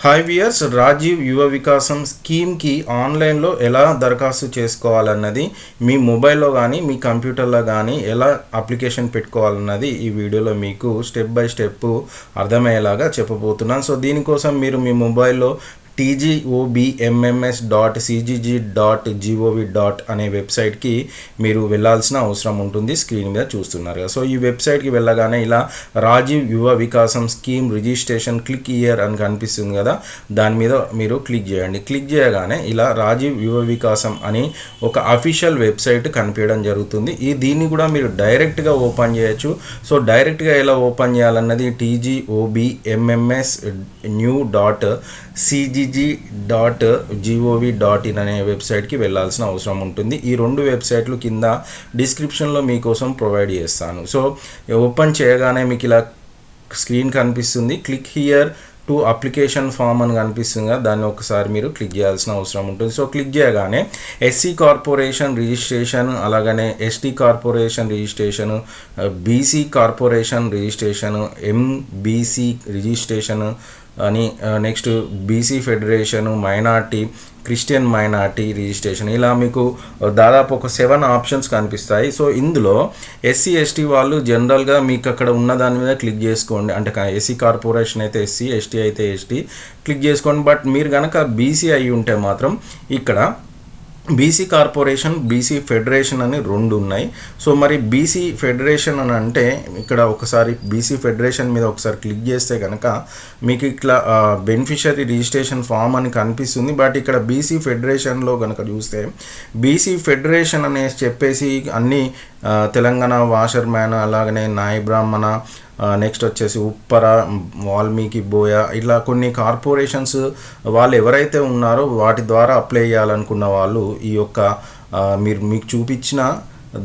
Hi viewers, Rajiv యువ వికాసం స్కీమ్కి ఆన్లైన్లో ఎలా దరఖాస్తు చేసుకోవాలన్నది మీ మొబైల్లో కానీ మీ కంప్యూటర్లో కానీ ఎలా అప్లికేషన్ పెట్టుకోవాలన్నది ఈ వీడియోలో మీకు స్టెప్ బై స్టెప్ అర్థమయ్యేలాగా చెప్పబోతున్నాను. సో దీనికోసం మీరు మీ మొబైల్లో tgobmms.cgg.gov. అనే వెబ్సైట్కి మీరు వెళ్ళాల్సిన అవసరం ఉంటుంది. స్క్రీన్ మీద చూస్తున్నారు కదా. సో ఈ వెబ్సైట్కి వెళ్ళగానే ఇలా రాజీవ్ యువ వికాసం స్కీమ్ రిజిస్ట్రేషన్ క్లిక్ హియర్ అని కనిపిస్తుంది కదా, దాని మీద మీరు క్లిక్ చేయండి. క్లిక్ చేయగానే ఇలా రాజీవ్ యువ వికాసం అని ఒక అఫీషియల్ వెబ్సైట్ కనిపించడం జరుగుతుంది. దీన్ని కూడా మీరు డైరెక్ట్గా ఓపెన్ చేయొచ్చు. సో డైరెక్ట్గా ఎలా ఓపెన్ చేయాలన్నది tgobmms.new.cgg.gov.in అనే వెబ్సైట్కి వెళ్ళాల్సిన అవసరం ఉంటుంది. ఈ రెండు వెబ్సైట్లు కింద డిస్క్రిప్షన్లో మీకోసం ప్రొవైడ్ చేస్తాను. సో ఓపెన్ చేయగానే మీకు ఇలా స్క్రీన్ కనిపిస్తుంది. Click here to application form అని కనిపిస్తుంది కదా, దాన్ని ఒకసారి మీరు క్లిక్ చేయాల్సిన అవసరం ఉంటుంది. సో క్లిక్ చేయగానే ఎస్సీ కార్పొరేషన్ రిజిస్ట్రేషన్, అలాగనే ST corporation registration, BC corporation registration, MBC registration అని, next BC federation, minority, Christian minority registration, ఇలా మీకు దాదాపు ఒక 7 ఆప్షన్స్ కనిపిస్తాయి. సో ఇందులో ఎస్సీ ఎస్టీ వాళ్ళు జనరల్గా మీకు అక్కడ ఉన్న దాని మీద క్లిక్ చేసుకోండి. అంటే ఎస్సీ కార్పొరేషన్ అయితే ఎస్సీ, ఎస్టీ అయితే ఎస్టీ క్లిక్ చేసుకోండి. బట్ మీరు కనుక బీసీ అయి ఉంటే మాత్రం ఇక్కడ బీసీ కార్పొరేషన్, బీసీ ఫెడరేషన్ అని 2 ఉన్నాయి. సో మరి బీసీ ఫెడరేషన్ అని అంటే ఇక్కడ ఒకసారి బీసీ ఫెడరేషన్ మీద ఒకసారి క్లిక్ చేస్తే కనుక మీకు ఇట్లా బెనిఫిషరీ రిజిస్ట్రేషన్ ఫామ్ అని కనిపిస్తుంది. బట్ ఇక్కడ బీసీ ఫెడరేషన్లో కనుక చూస్తే బీసీ ఫెడరేషన్ అనేసి చెప్పేసి అన్ని తెలంగాణ వాషర్ మ్యాన్, అలాగనే నాయ బ్రాహ్మణ, నెక్స్ట్ వచ్చేసి ఉప్పర, వాల్మీకి, బోయ, ఇలా కొన్ని కార్పొరేషన్స్ వాళ్ళు ఎవరైతే ఉన్నారో వాటి ద్వారా అప్లై చేయాలనుకున్న వాళ్ళు ఈ యొక్క మీకు చూపించిన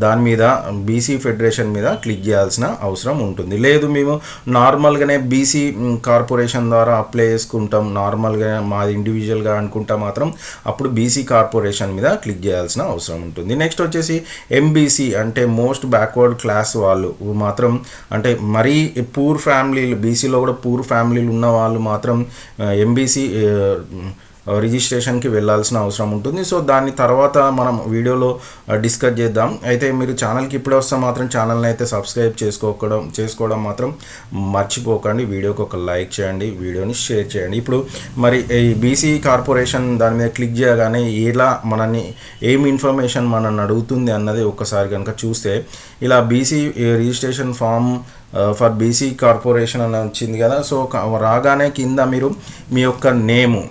దాని మీద బీసీ ఫెడరేషన్ మీద క్లిక్ చేయాల్సిన అవసరం ఉంటుంది. లేదు మేము నార్మల్గానే బీసీ కార్పొరేషన్ ద్వారా అప్లై చేసుకుంటాం, నార్మల్గా మాది ఇండివిజువల్గా అనుకుంటా మాత్రం అప్పుడు బీసీ కార్పొరేషన్ మీద క్లిక్ చేయాల్సిన అవసరం ఉంటుంది. నెక్స్ట్ వచ్చేసి ఎంబీసీ అంటే మోస్ట్ బ్యాక్వర్డ్ క్లాస్ వాళ్ళు మాత్రం, అంటే మరీ పూర్ ఫ్యామిలీలు, బీసీలో కూడా పూర్ ఫ్యామిలీలు ఉన్న వాళ్ళు మాత్రం ఎంబీసీ రిజిస్ట్రేషన్కి వెళ్ళాల్సిన అవసరం ఉంటుంది. సో దాని తర్వాత మనం వీడియోలో డిస్కస్ చేద్దాం. అయితే మీరు ఛానల్కి ఇప్పుడే వస్తే మాత్రం ఛానల్ని అయితే సబ్స్క్రైబ్ చేసుకోవడం మాత్రం మర్చిపోకండి. వీడియోకి ఒక లైక్ చేయండి, వీడియోని షేర్ చేయండి. ఇప్పుడు మరి ఈ బీసీ కార్పొరేషన్ దాని మీద క్లిక్ చేయగానే ఎలా మనని ఏం ఇన్ఫర్మేషన్ మనల్ని అడుగుతుంది అన్నది ఒక్కసారి కనుక చూస్తే ఇలా BC registration form for BC corporation అని వచ్చింది కదా. సో రాగానే కింద మీరు మీ యొక్క నేము,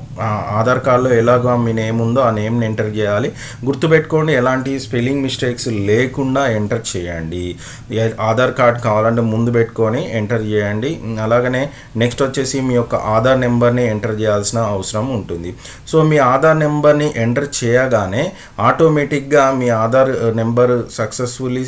ఆధార్ కార్డులో ఎలాగో మీ నేమ్ ఉందో ఆ నేమ్ని ఎంటర్ చేయాలి. గుర్తుపెట్టుకోండి, ఎలాంటి స్పెల్లింగ్ మిస్టేక్స్ లేకుండా ఎంటర్ చేయండి. ఆధార్ కార్డ్ కావాలంటే ముందు పెట్టుకొని ఎంటర్ చేయండి. అలాగనే నెక్స్ట్ వచ్చేసి మీ యొక్క ఆధార్ నెంబర్ని ఎంటర్ చేయాల్సిన అవసరం ఉంటుంది. సో మీ ఆధార్ నెంబర్ని ఎంటర్ చేయగానే ఆటోమేటిక్గా మీ ఆధార్ నెంబర్ సక్సెస్ఫుల్లీ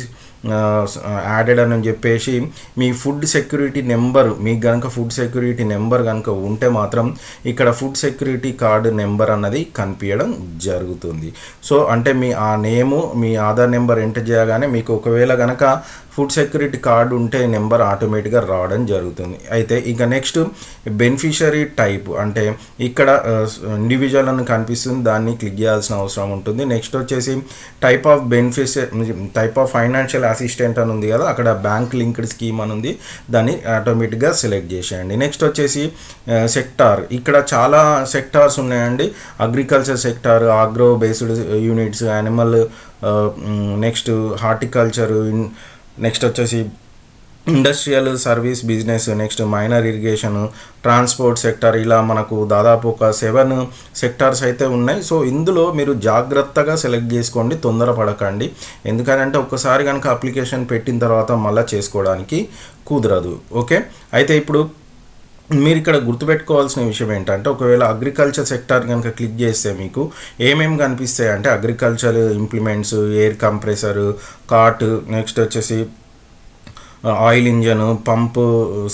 యాడెడ్ అని చెప్పేసి మీ ఫుడ్ సెక్యూరిటీ నెంబర్, మీకు కనుక ఫుడ్ సెక్యూరిటీ నెంబర్ కనుక ఉంటే మాత్రం ఇక్కడ ఫుడ్ సెక్యూరిటీ కార్డు నెంబర్ అన్నది కనిపించడం జరుగుతుంది. సో అంటే మీ ఆ నేము, మీ ఆధార్ నెంబర్ ఎంటర్ చేయగానే మీకు ఒకవేళ కనుక ఫుడ్ సెక్యూరిటీ కార్డు ఉంటే నెంబర్ ఆటోమేటిక్గా రావడం జరుగుతుంది. అయితే ఇక నెక్స్ట్ బెనిఫిషరీ టైప్, అంటే ఇక్కడ ఇండివిజువల్ అని కనిపిస్తుంది, దాన్ని క్లిక్ చేయాల్సిన అవసరం ఉంటుంది. నెక్స్ట్ వచ్చేసి టైప్ ఆఫ్ ఫైనాన్షియల్ అసిస్టెంట్ అని ఉంది కదా, అక్కడ బ్యాంక్ లింక్డ్ స్కీమ్ అని ఉంది, దాన్ని ఆటోమేటిక్గా సెలెక్ట్ చేసేయండి. నెక్స్ట్ వచ్చేసి సెక్టార్, ఇక్కడ చాలా సెక్టార్స్ ఉన్నాయండి. Agriculture sector, agro based units, animal, next horticulture, next వచ్చేసి industrial service business, next minor irrigation, transport sector, ఇలా మనకు దాదాపు ఒక 7 సెక్టార్స్ అయితే ఉన్నాయి. సో ఇందులో మీరు జాగ్రత్తగా సెలెక్ట్ చేసుకోండి, తొందరపడకండి. ఎందుకంటే ఒక్కసారి కనుక అప్లికేషన్ పెట్టిన తర్వాత మళ్ళీ చేసుకోవడానికి కుదరదు. ఓకే, అయితే ఇప్పుడు మీరు ఇక్కడ గుర్తుపెట్టుకోవాల్సిన విషయం ఏంటంటే ఒకవేళ అగ్రికల్చర్ సెక్టార్ కనుక క్లిక్ చేస్తే మీకు ఏమేమి కనిపిస్తాయి అంటే agriculture implements, air compressor, cart, next వచ్చేసి ఆయిల్ ఇంజన్, పంపు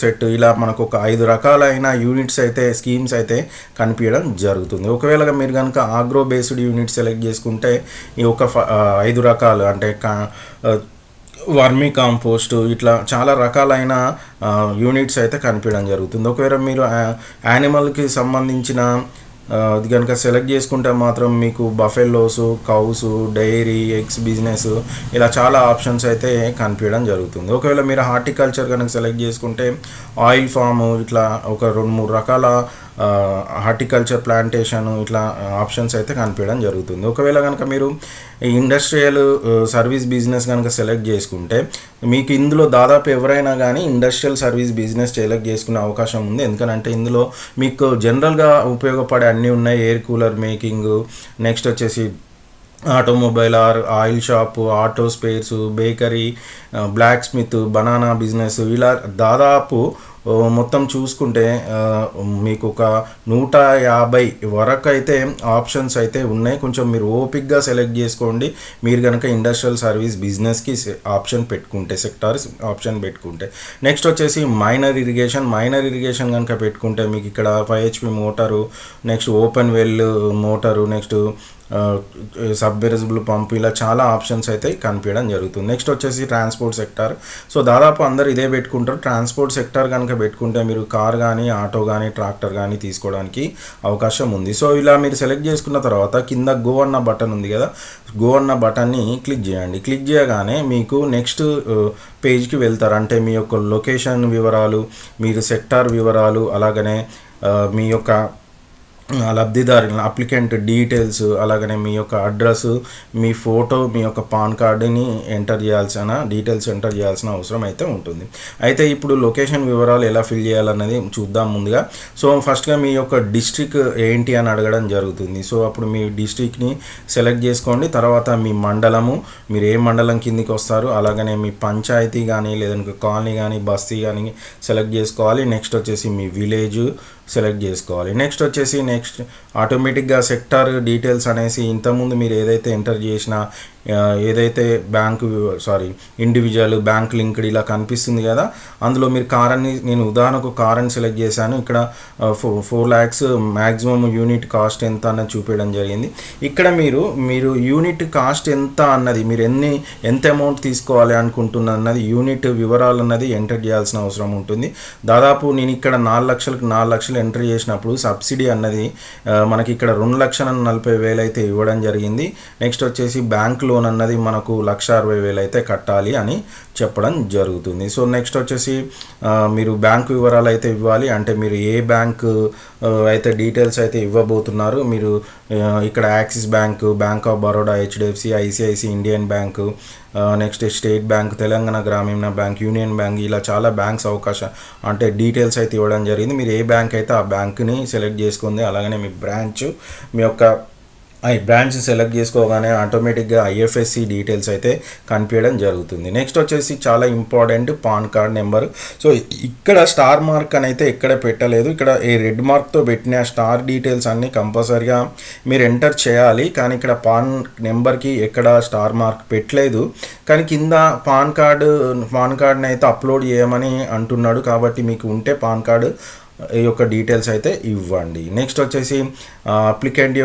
సెట్, ఇలా మనకు ఒక 5 రకాలైన యూనిట్స్ అయితే, స్కీమ్స్ అయితే కనిపించడం జరుగుతుంది. ఒకవేళ మీరు కనుక ఆగ్రో బేస్డ్ యూనిట్ సెలెక్ట్ చేసుకుంటే ఈ ఒక 5 రకాలు అంటే వర్మీ కాంపోస్ట్ ఇట్లా చాలా రకాలైన యూనిట్స్ అయితే కనిపించడం జరుగుతుంది. ఒకవేళ మీరు యానిమల్కి సంబంధించిన అది కనుక సెలెక్ట్ చేసుకుంటే మాత్రం మీకు బఫెల్లోసు, కౌస్, డైరీ, ఎగ్స్ బిజినెస్ ఇలా చాలా ఆప్షన్స్ అయితే కనిపించడం జరుగుతుంది. ఒకవేళ మీరు హార్టికల్చర్ కనుక సెలెక్ట్ చేసుకుంటే ఆయిల్ ఫామ్ ఇట్లా ఒక 2-3 రకాల హార్టికల్చర్ ప్లాంటేషన్ ఇట్లా ఆప్షన్స్ అయితే కనిపించడం జరుగుతుంది. ఒకవేళ కనుక మీరు ఇండస్ట్రియల్ సర్వీస్ బిజినెస్ కనుక సెలెక్ట్ చేసుకుంటే మీకు ఇందులో దాదాపు ఎవరైనా కానీ ఇండస్ట్రియల్ సర్వీస్ బిజినెస్ సెలెక్ట్ చేసుకునే అవకాశం ఉంది. ఎందుకంటే ఇందులో మీకు జనరల్గా ఉపయోగపడే అన్నీ ఉన్నాయి. ఎయిర్ కూలర్ మేకింగ్, నెక్స్ట్ వచ్చేసి automobile oil shop, auto spares, bakery, blacksmith, banana business ఇలా దాదాపు మొత్తం చూసుకుంటే మీకు ఒక 150 వరకు అయితే ఆప్షన్స్ అయితే ఉన్నాయి. కొంచెం మీరు ఓపిక్గా సెలెక్ట్ చేసుకోండి. మీరు కనుక ఇండస్ట్రియల్ సర్వీస్ బిజినెస్కి ఆప్షన్ పెట్టుకుంటే, సెక్టార్స్ ఆప్షన్ పెట్టుకుంటే. నెక్స్ట్ వచ్చేసి మైనర్ ఇరిగేషన్ కనుక పెట్టుకుంటే మీకు ఇక్కడ 5 HP motor, next open well motor, next submersible pump ఇలా చాలా ఆప్షన్స్ అయితే కనిపించడం జరుగుతుంది. నెక్స్ట్ వచ్చేసి ట్రాన్స్పోర్ట్ సెక్టార్. సో దాదాపు అందరు ఇదే పెట్టుకుంటారు. ట్రాన్స్పోర్ట్ సెక్టార్ కనుక పెట్టుకుంటే మీరు కార్ కానీ, ఆటో కానీ, ట్రాక్టర్ కానీ తీసుకోవడానికి అవకాశం ఉంది. సో ఇలా మీరు సెలెక్ట్ చేసుకున్న తర్వాత కింద గో అన్న బటన్ ఉంది కదా, గో అన్న బటన్ని క్లిక్ చేయండి. క్లిక్ చేయగానే మీకు నెక్స్ట్ పేజ్కి వెళ్తారు. అంటే మీ యొక్క లొకేషన్ వివరాలు, మీరు సెక్టార్ వివరాలు, అలాగనే మీ యొక్క లబ్ధిదారుల అప్లికెంట్ డీటెయిల్స్, అలాగనే మీ యొక్క అడ్రస్, మీ ఫోటో, మీ యొక్క పాన్ కార్డుని డీటెయిల్స్ ఎంటర్ చేయాల్సిన అవసరం అయితే ఉంటుంది. అయితే ఇప్పుడు లొకేషన్ వివరాలు ఎలా ఫిల్ చేయాలన్నది చూద్దాం ముందుగా. సో ఫస్ట్గా మీ యొక్క డిస్ట్రిక్ట్ ఏంటి అని అడగడం జరుగుతుంది. సో అప్పుడు మీ డిస్ట్రిక్ట్ని సెలెక్ట్ చేసుకోండి. తర్వాత మీ మండలము, మీరు ఏ మండలం కిందికి వస్తారు, అలాగనే మీ పంచాయతీ కానీ లేదంటే కాలనీ కానీ బస్తీ కానీ సెలెక్ట్ చేసుకోవాలి. నెక్స్ట్ వచ్చేసి మీ విలేజ్ సెలెక్ట్ చేసుకోవాలి. నెక్స్ట్ వచ్చేసి ఆటోమేటిక్గా సెక్టార్ డీటెయిల్స్ అనేసి ఇంతకుముందు మీరు ఏదైతే ఎంటర్ చేసినా ఏదైతే ఇండివిజువల్ బ్యాంక్ లింక్డ్ ఇలా కనిపిస్తుంది కదా, అందులో మీరు నేను ఉదాహరణకు కార్ సెలెక్ట్ చేశాను. ఇక్కడ 4 lakhs మ్యాక్సిమం యూనిట్ కాస్ట్ ఎంత అన్నది చూపించడం జరిగింది. ఇక్కడ మీరు యూనిట్ కాస్ట్ ఎంత అన్నది, మీరు ఎంత అమౌంట్ తీసుకోవాలి అనుకుంటున్న అన్నది యూనిట్ వివరాలు అన్నది ఎంటర్ చేయాల్సిన అవసరం ఉంటుంది. దాదాపు నేను ఇక్కడ 4 లక్షలకు 4 లక్షలు ఎంటర్ చేసినప్పుడు సబ్సిడీ అన్నది మనకి ఇక్కడ 2,40,000 అయితే ఇవ్వడం జరిగింది. నెక్స్ట్ వచ్చేసి బ్యాంక్ లోన్ అన్నది మనకు 1,60,000 అయితే కట్టాలి అని చెప్పడం జరుగుతుంది. సో నెక్స్ట్ వచ్చేసి మీరు బ్యాంకు వివరాలు అయితే ఇవ్వాలి. అంటే మీరు ఏ బ్యాంకు అయితే డీటెయిల్స్ అయితే ఇవ్వబోతున్నారు. మీరు ఇక్కడ axis bank, bank of Baroda, HDFC, ICICI, Indian bank, next state bank, Telangana గ్రామీణ బ్యాంక్, యూనియన్ బ్యాంక్ ఇలా చాలా బ్యాంక్స్ అంటే డీటెయిల్స్ అయితే ఇవ్వడం జరిగింది. మీరు ఏ బ్యాంక్ అయితే ఆ బ్యాంక్ని సెలెక్ట్ చేసుకుంది. అలాగనే మీ బ్రాంచ్ సెలెక్ట్ చేసుకోగానే ఆటోమేటిక్గా IFSC డీటెయిల్స్ అయితే కనిపించడం జరుగుతుంది. నెక్స్ట్ వచ్చేసి చాలా important pan card number. So ఇక్కడ స్టార్ మార్క్ అని అయితే ఎక్కడ పెట్టలేదు. ఇక్కడ ఈ రెడ్ మార్క్తో పెట్టిన స్టార్ డీటెయిల్స్ అన్నీ కంపల్సరీగా మీరు ఎంటర్ చేయాలి. కానీ ఇక్కడ పాన్ నెంబర్కి ఎక్కడ స్టార్ మార్క్ పెట్టలేదు. కానీ కింద పాన్ కార్డ్ని అయితే అప్లోడ్ చేయమని అంటున్నాడు. కాబట్టి మీకు ఉంటే పాన్ కార్డు ఈ యొక్క డీటెయిల్స్ అయితే ఇవ్వండి. నెక్స్ట్ వచ్చేసి అప్లికెంట్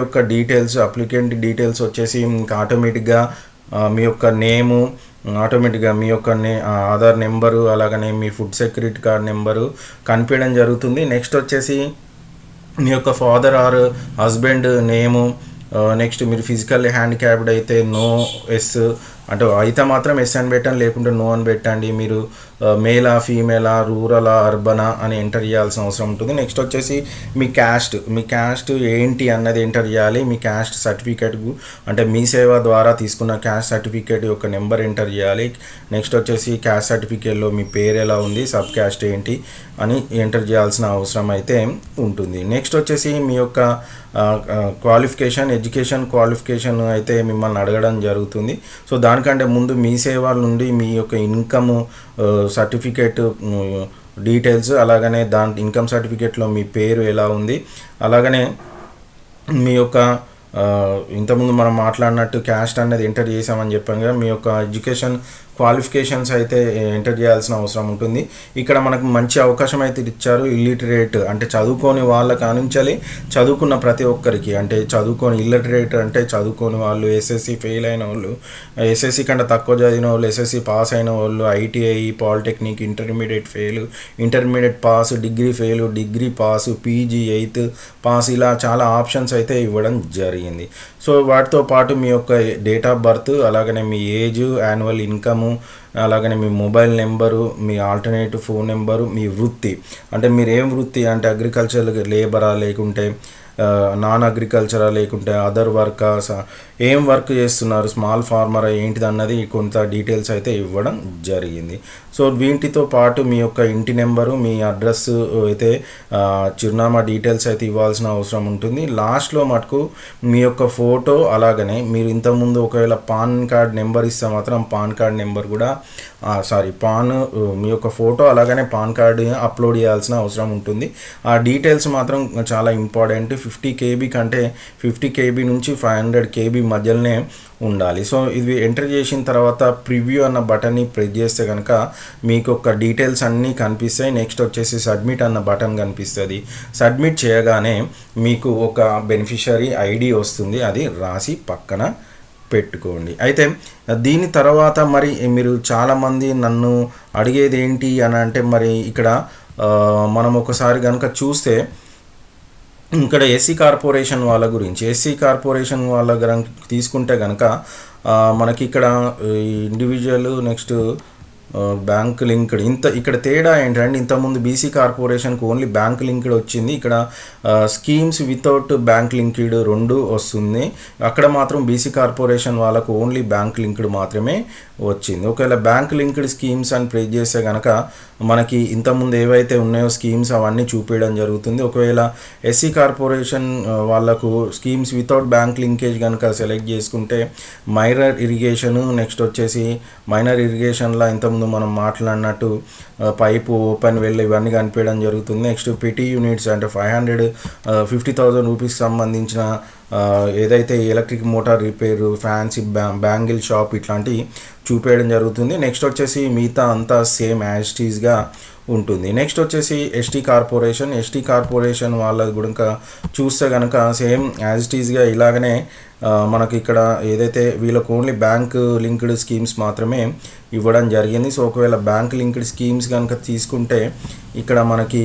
డీటెయిల్స్ వచ్చేసి ఇంకా ఆటోమేటిక్గా మీ యొక్క నేము, ఆటోమేటిక్గా మీ యొక్క ఆధార్ నెంబరు, అలాగనే మీ ఫుడ్ సెక్యూరిటీ కార్డ్ నెంబరు కనిపించడం జరుగుతుంది. నెక్స్ట్ వచ్చేసి మీ యొక్క father are husband name, next మీరు ఫిజికల్లీ హ్యాండిక్యాప్డ్ అయితే నో ఎస్ అంటే అయితే మాత్రం ఎస్ అని పెట్టండి, లేకుంటే నో అని పెట్టండి. మీరు మేలా, ఫీమేలా, రూరలా, అర్బనా అని ఎంటర్ చేయాల్సిన అవసరం ఉంటుంది. నెక్స్ట్ వచ్చేసి మీ క్యాస్ట్ ఏంటి అన్నది ఎంటర్ చేయాలి. మీ క్యాస్ట్ సర్టిఫికేట్ అంటే మీ సేవ ద్వారా తీసుకున్న క్యాస్ట్ సర్టిఫికేట్ యొక్క నెంబర్ ఎంటర్ చేయాలి. నెక్స్ట్ వచ్చేసి క్యాస్ట్ సర్టిఫికేట్లో మీ పేరు ఎలా ఉంది, సబ్ క్యాస్ట్ ఏంటి అని ఎంటర్ చేయాల్సిన అవసరం అయితే ఉంటుంది. నెక్స్ట్ వచ్చేసి మీ యొక్క ఎడ్యుకేషన్ క్వాలిఫికేషన్ అయితే మిమ్మల్ని అడగడం జరుగుతుంది. సో దానికంటే ముందు మీ సేవ నుండి మీ యొక్క ఇన్కమ్ సర్టిఫికేట్ డీటెయిల్స్, అలాగనే ఇన్కమ్ సర్టిఫికేట్లో మీ పేరు ఎలా ఉంది, అలాగనే మీ యొక్క ఇంతకుముందు మనం మాట్లాడినట్టు క్యాస్ట్ అనేది ఎంటర్ చేసామని చెప్పాం కదా, మీ యొక్క ఎడ్యుకేషన్ క్వాలిఫికేషన్స్ అయితే ఎంటర్ చేయాల్సిన అవసరం ఉంటుంది. ఇక్కడ మనకు మంచి అవకాశం అయితే ఇచ్చారు. ఇల్లిటరేట్ అంటే చదువుకోని వాళ్ళ కానుంచాలి చదువుకున్న ప్రతి ఒక్కరికి, అంటే చదువుకొని ఇల్లిటరేట్ అంటే చదువుకోని వాళ్ళు, ఎస్ఎస్సి ఫెయిల్ అయిన వాళ్ళు, ఎస్ఎస్సి కంటే తక్కువ చదివిన వాళ్ళు, ఎస్ఎస్సి పాస్ అయిన వాళ్ళు, ITI, polytechnic, intermediate fail, intermediate pass, degree fail, degree pass, PG 8th pass, ఇలా చాలా ఆప్షన్స్ అయితే ఇవ్వడం జరిగింది. సో వాటితో పాటు మీ యొక్క డేట్ ఆఫ్ బర్త్, అలాగనే మీ ఏజ్, యాన్యువల్ ఇన్కము, అలాగనే మీ మొబైల్ నెంబరు, మీ ఆల్టర్నేటివ్ ఫోన్ నెంబరు, మీ వృత్తి అంటే మీరు ఏం వృత్తి అంటే అగ్రికల్చర్ లేబరా, లేకుంటే నాన్ అగ్రికల్చరా, లేకుంటే అదర్ వర్కా, ఏం వర్క్ చేస్తున్నారు, స్మాల్ ఫార్మరా, ఏంటిది అన్నది కొంత డీటెయిల్స్ అయితే ఇవ్వడం జరిగింది. సో వీటితో పాటు మీ యొక్క ఇంటి నెంబరు, మీ అడ్రస్ అయితే చిరునామా డీటెయిల్స్ అయితే ఇవ్వాల్సిన అవసరం ఉంటుంది. లాస్ట్లో మటుకు మీ యొక్క ఫోటో, అలాగనే మీరు ఇంతకుముందు ఒకవేళ పాన్ కార్డ్ నెంబర్ ఇస్తే మాత్రం పాన్ కార్డ్ నెంబర్ కూడా మీ యొక్క ఫోటో అలాగనే పాన్ కార్డు అప్లోడ్ చేయాల్సిన అవసరం ఉంటుంది. ఆ డీటెయిల్స్ మాత్రం చాలా ఇంపార్టెంట్. 50 KB కంటే 50 KB నుంచి 500 KB మధ్యలోనే ఉండాలి. సో ఇది ఎంటర్ చేసిన తర్వాత ప్రివ్యూ అన్న బటన్ని ప్రెస్ చేస్తే కనుక మీకు ఒక డీటెయిల్స్ అన్నీ కనిపిస్తాయి. నెక్స్ట్ వచ్చేసి సబ్మిట్ అన్న బటన్ కనిపిస్తుంది. సబ్మిట్ చేయగానే మీకు ఒక బెనిఫిషరీ ఐడి వస్తుంది, అది రాసి పక్కన పెట్టుకోండి. అయితే దీని తర్వాత మరి మీరు చాలామంది నన్ను అడిగేది ఏంటి అని అంటే, మరి ఇక్కడ మనం ఒకసారి కనుక చూస్తే ఇక్కడ ఎస్సీ కార్పొరేషన్ వాళ్ళ గురించి, ఎస్సీ కార్పొరేషన్ వాళ్ళ తీసుకుంటే కనుక మనకి ఇక్కడ ఇండివిజువల్, నెక్స్ట్ బ్యాంక్ లింక్డ్, ఇక్కడ తేడా ఏంటంటే ఇంతకుముందు బీసీ కార్పొరేషన్కి ఓన్లీ బ్యాంక్ లింక్డ్ వచ్చింది, ఇక్కడ స్కీమ్స్ వితౌట్ బ్యాంక్ లింక్డ్ 2 వస్తుంది. అక్కడ మాత్రం బీసీ కార్పొరేషన్ వాళ్ళకు ఓన్లీ బ్యాంక్ లింక్డ్ మాత్రమే వచ్చింది. ఒకవేళ బ్యాంక్ లింక్డ్ స్కీమ్స్ అని ప్రెస్ చేస్తే కనుక మనకి ఇంతకుముందు ఏవైతే ఉన్నాయో స్కీమ్స్ అవన్నీ చూపించడం జరుగుతుంది. ఒకవేళ ఎస్సీ కార్పొరేషన్ వాళ్ళకు స్కీమ్స్ వితౌట్ బ్యాంక్ లింకేజ్ కనుక సెలెక్ట్ చేసుకుంటే మైనర్ ఇరిగేషను, నెక్స్ట్ వచ్చేసి మైనర్ ఇరిగేషన్లో ఇంతకుముందు మనం మాట్లాడినట్టు పైపు, ఓపెన్ వెల్ ఇవన్నీ కనిపించడం జరుగుతుంది. నెక్స్ట్ పిటి యూనిట్స్ అంటే 550,000 రూపీస్కి సంబంధించిన ఏదైతే electric motor repair, fancy bangle shop ఇట్లాంటివి చూపేయడం జరుగుతుంది. నెక్స్ట్ వచ్చేసి మిగతా అంతా సేమ్ యాజ్ ఇట్ ఈస్గా ఉంటుంది. నెక్స్ట్ వచ్చేసి ఎస్టీ కార్పొరేషన్ వాళ్ళది కూడా చూస్తే కనుక సేమ్ యాజ్ ఇట్ ఈస్గా ఇలాగనే మనకి ఇక్కడ ఏదైతే వీళ్ళకు ఓన్లీ బ్యాంక్ లింక్డ్ స్కీమ్స్ మాత్రమే ఇవ్వడం జరిగింది. సో ఒకవేళ బ్యాంక్ లింక్డ్ స్కీమ్స్ కనుక తీసుకుంటే ఇక్కడ మనకి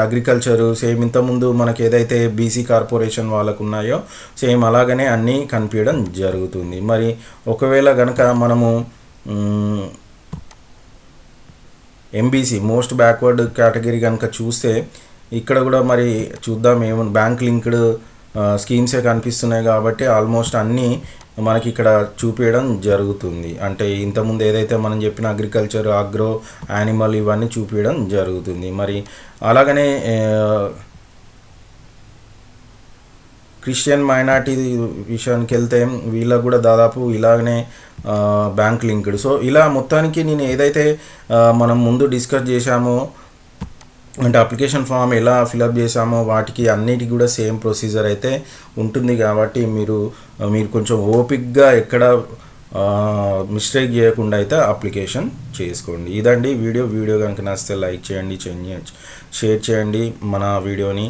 అగ్రికల్చరు సేమ్ ఇంతకుముందు మనకి ఏదైతే బీసీ కార్పొరేషన్ వాళ్ళకు ఉన్నాయో సేమ్ అలాగనే అన్నీ కనిపించడం జరుగుతుంది. మరి ఒకవేళ కనుక మనము ఎంబీసీ మోస్ట్ బ్యాక్వర్డ్ కేటగిరీ కనుక చూస్తే ఇక్కడ కూడా మరి చూద్దాం ఏమన్నా బ్యాంక్ లింక్డ్ స్కీమ్సే కనిపిస్తున్నాయి కాబట్టి ఆల్మోస్ట్ అన్నీ మనకి ఇక్కడ చూపించడం జరుగుతుంది. అంటే ఇంతకుముందు ఏదైతే మనం చెప్పిన అగ్రికల్చర్, అగ్రో, యానిమల్ ఇవన్నీ చూపించడం జరుగుతుంది. మరి అలాగనే క్రిస్టియన్ మైనార్టీ విషయానికి వెళ్తే వీళ్ళకు కూడా దాదాపు ఇలాగనే బ్యాంక్ లింక్డ్. సో ఇలా మొత్తానికి నేను ఏదైతే మనం ముందు డిస్కస్ చేశామో అంటే అప్లికేషన్ ఫామ్ ఎలా ఫిలప్ చేసామో వాటికి అన్నిటికీ కూడా సేమ్ ప్రొసీజర్ అయితే ఉంటుంది. కాబట్టి మీరు కొంచెం ఓపిక్గా ఎక్కడ మిస్టేక్ చేయకుండా అయితే అప్లికేషన్ చేసుకోండి. ఇదండి వీడియో కనుక నచ్చితే లైక్ చేయండి, షేర్ చేయండి. మన వీడియోని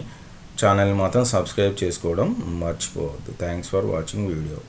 ఛానల్ని మాత్రం సబ్స్క్రైబ్ చేసుకోవడం మర్చిపోవద్దు. Thanks for watching video.